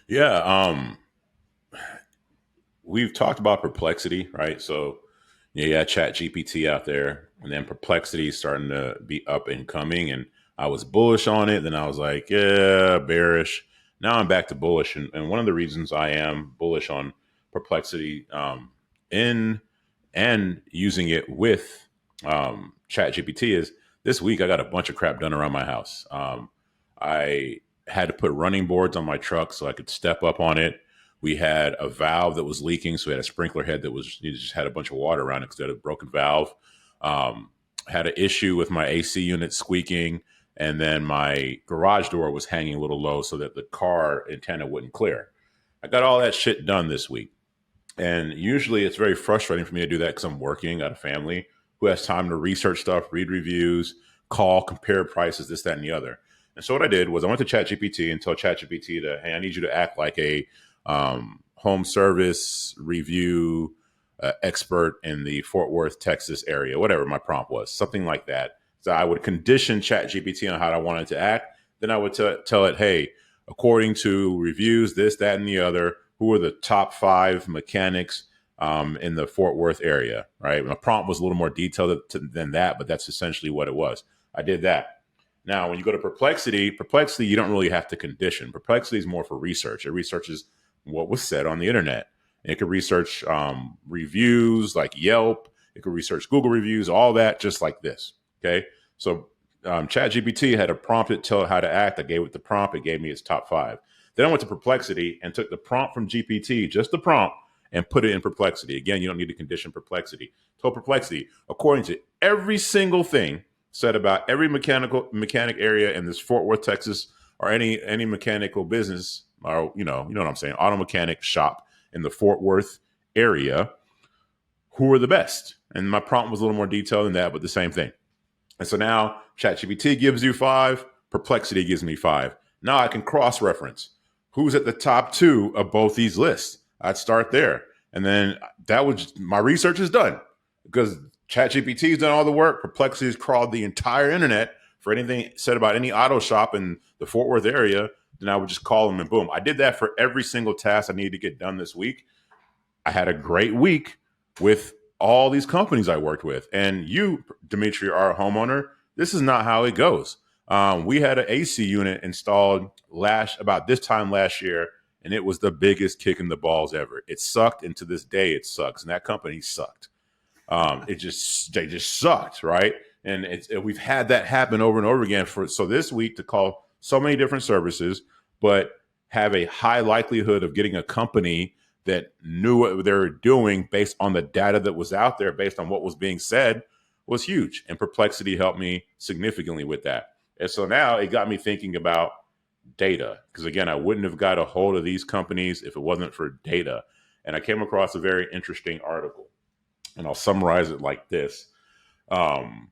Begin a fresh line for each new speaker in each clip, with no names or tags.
Yeah, we've talked about Perplexity, right? So yeah, you got Chat GPT out there, and then Perplexity is starting to be up and coming. And I was bullish on it, then I was like, yeah, bearish. Now I'm back to bullish, and one of the reasons I am bullish on Perplexity in and using it with Chat GPT is this week I got a bunch of crap done around my house. I had to put running boards on my truck so I could step up on it. We had a valve that was leaking, so we had a sprinkler head that was it just had a bunch of water around it because it had a broken valve. Um, had an issue with my AC unit squeaking, and then my garage door was hanging a little low so that the car antenna wouldn't clear. I got all that shit done this week. And usually it's very frustrating for me to do that because I'm working, got a family who has time to research stuff, read reviews, call, compare prices, this, that, and the other. And so what I did was I went to ChatGPT and told ChatGPT to, hey, I need you to act like a home service review expert in the Fort Worth, Texas area, whatever my prompt was, something like that. So I would condition ChatGPT on how I wanted to act. Then I would tell it, hey, according to reviews, this, that, and the other, who are the top five mechanics in the Fort Worth area, right? And the prompt was a little more detailed than that, but that's essentially what it was. I did that. Now, when you go to Perplexity, you don't really have to condition. Perplexity is more for research. It researches what was said on the internet. And it could research reviews like Yelp. It could research Google reviews, all that, just like this. Okay. So ChatGPT had a prompt to tell it how to act. I gave it the prompt. It gave me its top five. Then I went to Perplexity and took the prompt from GPT, just the prompt, and put it in Perplexity. Again, you don't need to condition Perplexity. Told Perplexity, according to every single thing said about every mechanic area in this Fort Worth, Texas, or any mechanical business, or you know what I'm saying, auto mechanic shop in the Fort Worth area, who are the best? And my prompt was a little more detailed than that, but the same thing. And so now ChatGPT gives you five, Perplexity gives me five. Now I can cross reference who's at the top two of both these lists. I'd start there. And then that was my research is done because ChatGPT has done all the work. Perplexity has crawled the entire internet for anything said about any auto shop in the Fort Worth area. Then I would just call them and boom. I did that for every single task I needed to get done this week. I had a great week with all these companies I worked with. And you, Dimitri, are a homeowner. This is not how it goes. We had an AC unit installed about this time last year, and it was the biggest kick in the balls ever. It sucked, and to this day, it sucks. And that company sucked. They just sucked, right? And we've had that happen over and over again. So this week to call so many different services, but have a high likelihood of getting a company that knew what they were doing based on the data that was out there, based on what was being said, was huge. And Perplexity helped me significantly with that. And so now it got me thinking about data. Because again, I wouldn't have got a hold of these companies if it wasn't for data. And I came across a very interesting article, and I'll summarize it like this. Um,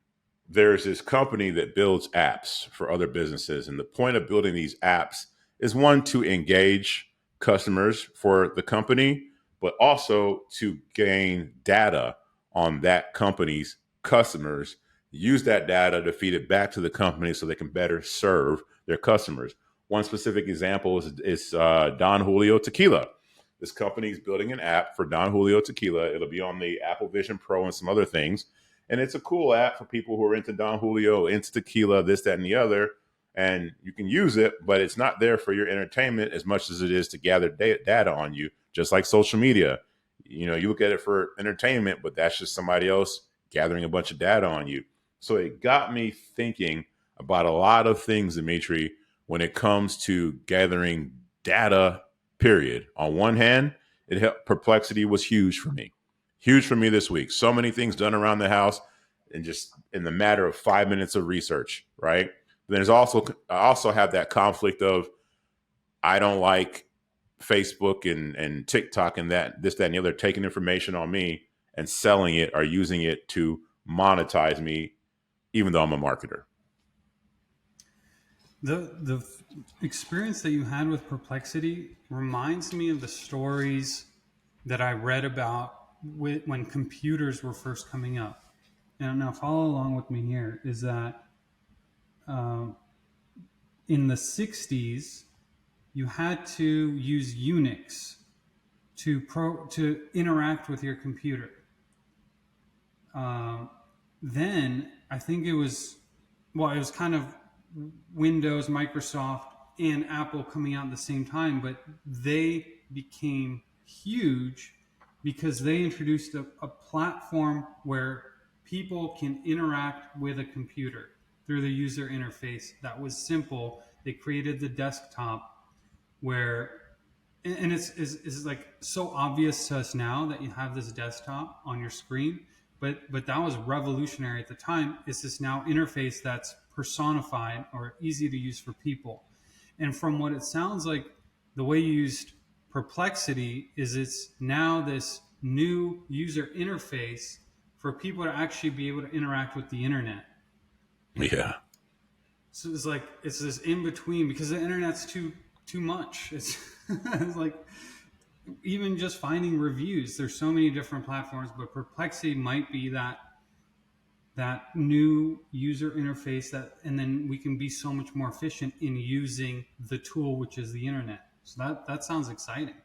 there's this company that builds apps for other businesses. And the point of building these apps is one, to engage customers for the company, but also to gain data on that company's customers, use that data to feed it back to the company so they can better serve their customers. One specific example is Don Julio Tequila. This company is building an app for Don Julio Tequila. It'll be on the Apple Vision Pro and some other things. And it's a cool app for people who are into Don Julio, into tequila, this, that, and the other. And you can use it, but it's not there for your entertainment as much as it is to gather data on you, just like social media. You know, you look at it for entertainment, but that's just somebody else gathering a bunch of data on you. So it got me thinking about a lot of things, Dimitri, when it comes to gathering data, period. On one hand, it helped, Perplexity was huge for me this week. So many things done around the house and just in the matter of 5 minutes of research, right? But I also have that conflict of I don't like Facebook and TikTok and this, that, and the other taking information on me and selling it or using it to monetize me, even though I'm a marketer.
The experience that you had with Perplexity reminds me of the stories that I read about when computers were first coming up. And now follow along with me here. Is that um, in the '60s, you had to use Unix to interact with your computer. Um, then I think it was, well, it was kind of Windows, Microsoft, and Apple coming out at the same time, but they became huge because they introduced a platform where people can interact with a computer through the user interface that was simple. They created the desktop where, and it's like so obvious to us now that you have this desktop on your screen, but that was revolutionary at the time. It's this now interface that's personified or easy to use for people. And from what it sounds like, the way you used Perplexity is it's now this new user interface for people to actually be able to interact with the internet.
Yeah.
So it's like it's this in between because the internet's too much. It's, it's like even just finding reviews. There's so many different platforms, but Perplexity might be that new user interface that, and then we can be so much more efficient in using the tool, which is the internet. So that sounds exciting.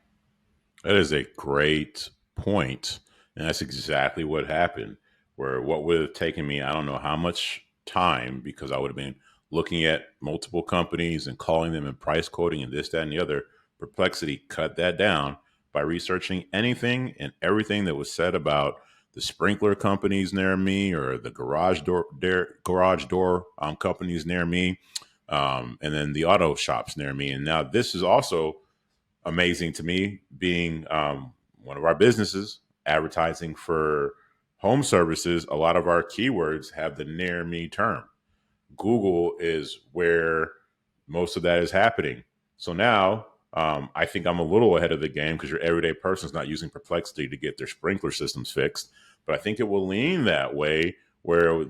That is a great point. And that's exactly what happened. Where what would have taken me, I don't know how much time, because I would have been looking at multiple companies and calling them and price quoting and this, that, and the other. Perplexity cut that down by researching anything and everything that was said about the sprinkler companies near me or the garage door companies near me, and then the auto shops near me. And now this is also amazing to me, being one of our businesses advertising for home services. A lot of our keywords have the near me term. Google is where most of that is happening. So now I think I'm a little ahead of the game because your everyday person is not using Perplexity to get their sprinkler systems fixed. But I think it will lean that way where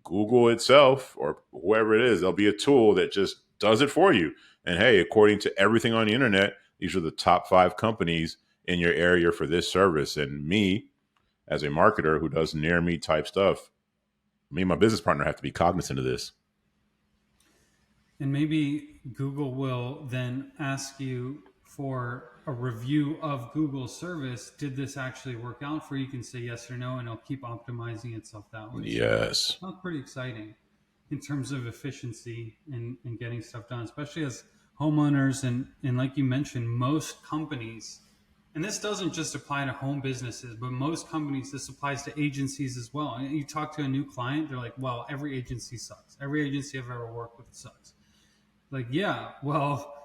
Google itself or whoever it is, there'll be a tool that just does it for you. And hey, according to everything on the internet, these are the top 5 companies in your area for this service. And me, as a marketer who does near me type stuff, me and my business partner have to be cognizant of this.
And maybe Google will then ask you for a review of Google's service. Did this actually work out for you? You can say yes or no, and it'll keep optimizing itself that way. So
Yes.
that's pretty exciting in terms of efficiency and getting stuff done, especially as homeowners. And like you mentioned, most companies, and this doesn't just apply to home businesses, but most companies, this applies to agencies as well. And you talk to a new client, they're like, well, every agency sucks. Every agency I've ever worked with sucks. Like, yeah, well,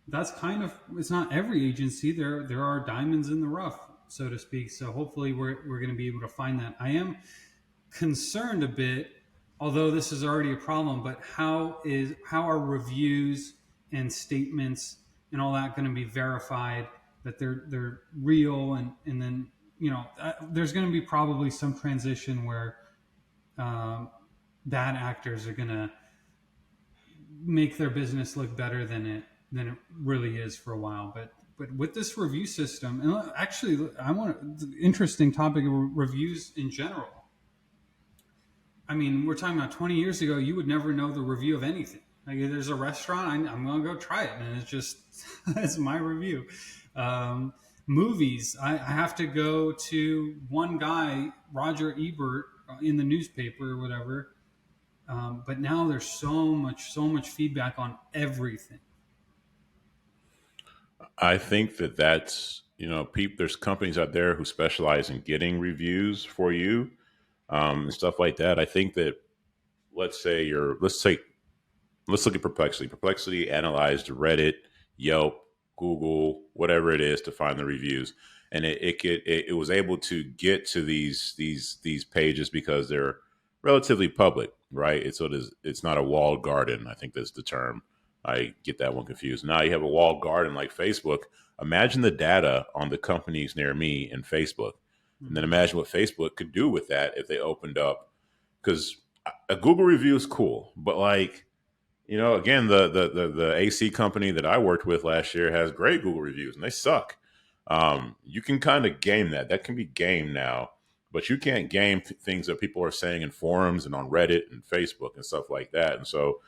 that's kind of, it's not every agency. There are diamonds in the rough, so to speak. So hopefully we're going to be able to find that. I am concerned a bit, although this is already a problem, but how are reviews and statements and all that going to be verified that they're real, and then there's going to be probably some transition where um, bad actors are going to make their business look better than it really is for a while. But with this review system, and actually, I want the interesting topic of reviews in general. I mean, we're talking about 20 years ago. You would never know the review of anything. Like, if there's a restaurant, I'm going to go try it, and it's just it's my review. Movies, I have to go to one guy, Roger Ebert, in the newspaper or whatever. But now there's so much feedback on everything.
I think that's, there's companies out there who specialize in getting reviews for you, and stuff like that. I think that, let's look at Perplexity. Perplexity analyzed Reddit, Yelp, Google, whatever it is to find the reviews, and it was able to get to these pages because they're relatively public, right? It's not a walled garden. I think that's the term. I get that one confused. Now you have a walled garden like Facebook. Imagine the data on the companies near me in Facebook, and then
Mm-hmm.
imagine what Facebook could do with that if they opened up. Because a Google review is cool, but like, again, the AC company that I worked with last year has great Google reviews, and they suck. You can kind of game that. That can be game now, but you can't game things that people are saying in forums and on Reddit and Facebook and stuff like that. And so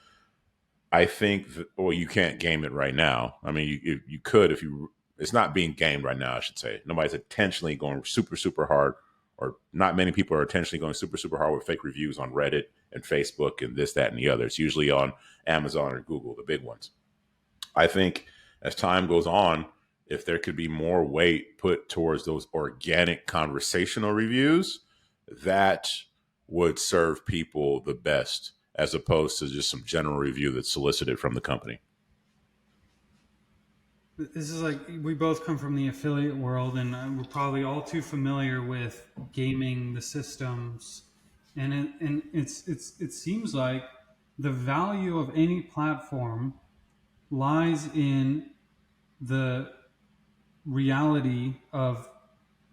I think, well, you can't game it right now. I mean, you could if you. It's not being gamed right now. I should say nobody's intentionally going super super hard, or not many people are intentionally going super super hard with fake reviews on Reddit and Facebook and this that and the other. It's usually on Amazon or Google, the big ones. I think as time goes on, if there could be more weight put towards those organic conversational reviews, that would serve people the best as opposed to just some general review that's solicited from the company.
This is like we both come from the affiliate world, and we're probably all too familiar with gaming the systems. And it seems like the value of any platform lies in the reality of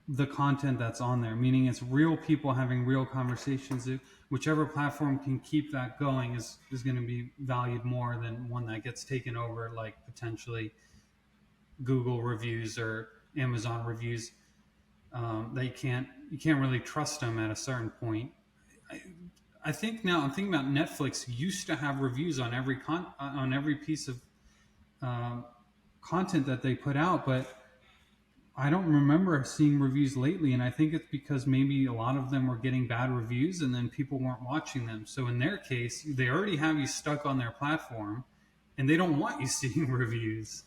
the content that's on there, meaning it's real people having real conversations. Whichever platform can keep that going is going to be valued more than one that gets taken over, like potentially Google reviews or Amazon reviews. You can't really trust them at a certain point. I, I think now I'm thinking about Netflix used to have reviews on on every piece of um, content that they put out, but I don't remember seeing reviews lately, and I think it's because maybe a lot of them were getting bad reviews, and then people weren't watching them. So in their case, they already have you stuck on their platform, and they don't want you seeing reviews.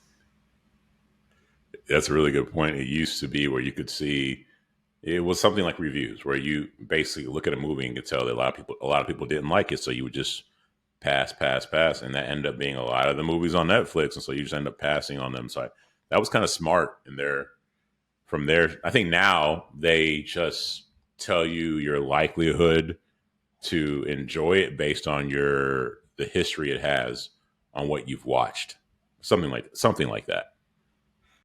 That's a really good point. It used to be where you could see it was something like reviews, where you basically look at a movie and could tell that a lot of people didn't like it, so you would just pass, pass, pass, and that ended up being a lot of the movies on Netflix, and so you just end up passing on them. So that was kind of smart in there. From there, I think now they just tell you your likelihood to enjoy it based on the history it has on what you've watched, something like that.